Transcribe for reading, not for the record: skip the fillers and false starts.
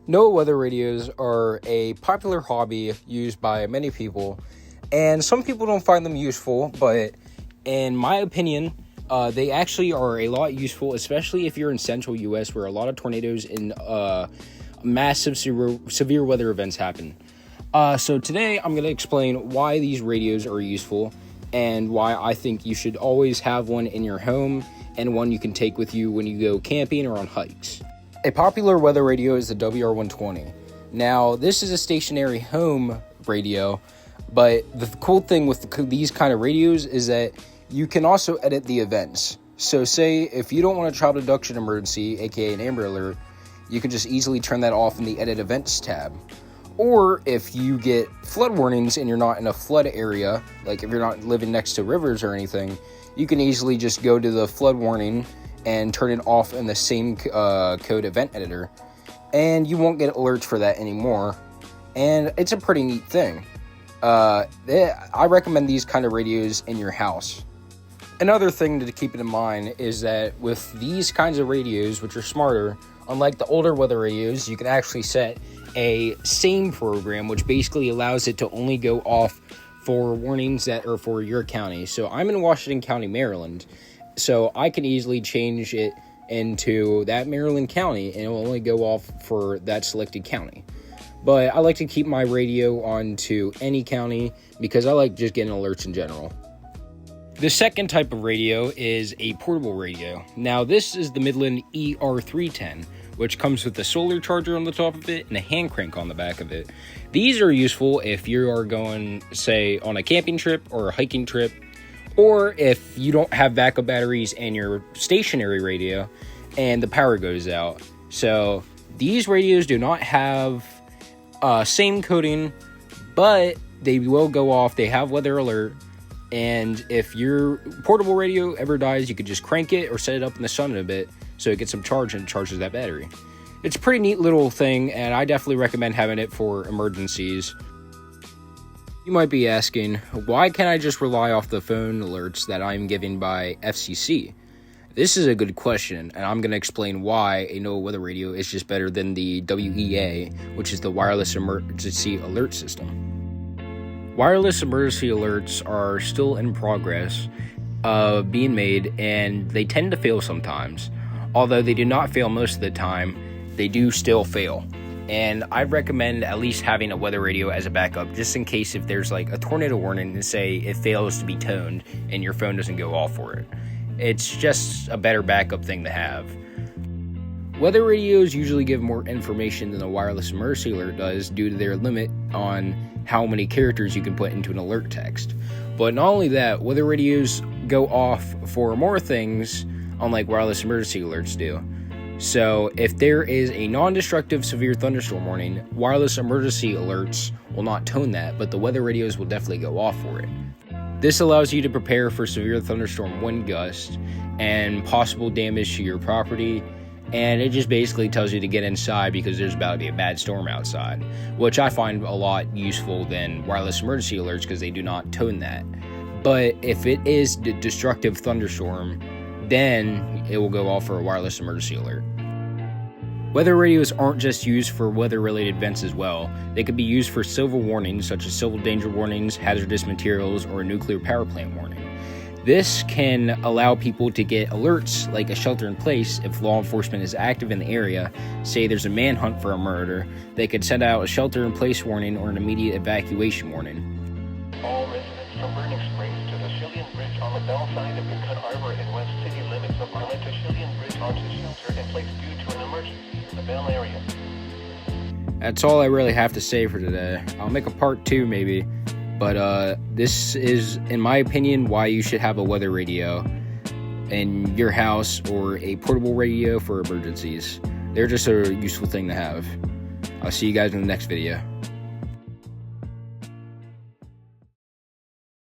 NOAA weather radios are a popular hobby used by many people, and some people don't find them useful, but in my opinion, they actually are a lot useful, especially if you're in central U.S. where a lot of tornadoes and massive severe weather events happen. So today I'm going to explain why these radios are useful and why I think you should always have one in your home and one you can take with you when you go camping or on hikes. A popular weather radio is the WR120. Now, this is a stationary home radio, but the cool thing with these kind of radios is that you can also edit the events. So say if you don't want a child abduction emergency, aka an Amber Alert, you can just easily turn that off in the Edit Events tab. Or if you get flood warnings and you're not in a flood area, like if you're not living next to rivers or anything, you can easily just go to the flood warning and turn it off in the same code event editor, and you won't get alerts for that anymore. And it's a pretty neat thing. I recommend these kind of radios in your house. Another thing to keep in mind is that with these kinds of radios, which are smarter, unlike the older weather radios, you can actually set a SAME program, which basically allows it to only go off for warnings that are for your county. So I'm in Washington County, Maryland, so I can easily change it into that Maryland county, and it will only go off for that selected county. But I like to keep my radio on to any county because I like just getting alerts in general. The second type of radio is a portable radio. Now, this is the Midland ER310, which comes with a solar charger on the top of it and a hand crank on the back of it. These are useful if you are going, say, on a camping trip or a hiking trip, or if you don't have backup batteries in your stationary radio and the power goes out. So these radios do not have SAME coding, but they will go off. They have weather alert. And if your portable radio ever dies, you could just crank it or set it up in the sun a bit so it gets some charge and charges that battery. It's a pretty neat little thing, and I definitely recommend having it for emergencies. You might be asking, why can't I just rely off the phone alerts that I'm given by FCC? This is a good question, and I'm going to explain why a NOAA weather radio is just better than the WEA, which is the Wireless Emergency Alert System. Wireless emergency alerts are still in progress of being made, and they tend to fail sometimes. Although they do not fail most of the time, they do still fail. And I'd recommend at least having a weather radio as a backup, just in case if there's like a tornado warning and say it fails to be toned and your phone doesn't go off for it. It's just a better backup thing to have. Weather radios usually give more information than a wireless emergency alert does due to their limit on how many characters you can put into an alert text. But not only that, weather radios go off for more things, unlike wireless emergency alerts do. So if there is a non-destructive severe thunderstorm warning, wireless emergency alerts will not tone that, but the weather radios will definitely go off for it. This allows you to prepare for severe thunderstorm wind gusts and possible damage to your property, and it just basically tells you to get inside because there's about to be a bad storm outside, which I find a lot useful than wireless emergency alerts because they do not tone that. But if it is the destructive thunderstorm, then it will go off for a wireless emergency alert. Weather radios aren't just used for weather-related events as well. They could be used for civil warnings, such as civil danger warnings, hazardous materials, or a nuclear power plant warning. This can allow people to get alerts like a shelter in place if law enforcement is active in the area. Say there's a manhunt for a murder, they could send out a shelter in place warning or an immediate evacuation warning. All residents from Burning Springs to the Shillian Bridge on the Bell side of Woodcut Arbor and West City limits of Arlington Shillian Bridge onto shelter in place due to an emergency in the Bell area. That's all I really have to say for today. I'll make a part 2 maybe, but this is, in my opinion, why you should have a weather radio in your house or a portable radio for emergencies. They're just a useful thing to have. I'll see you guys in the next video.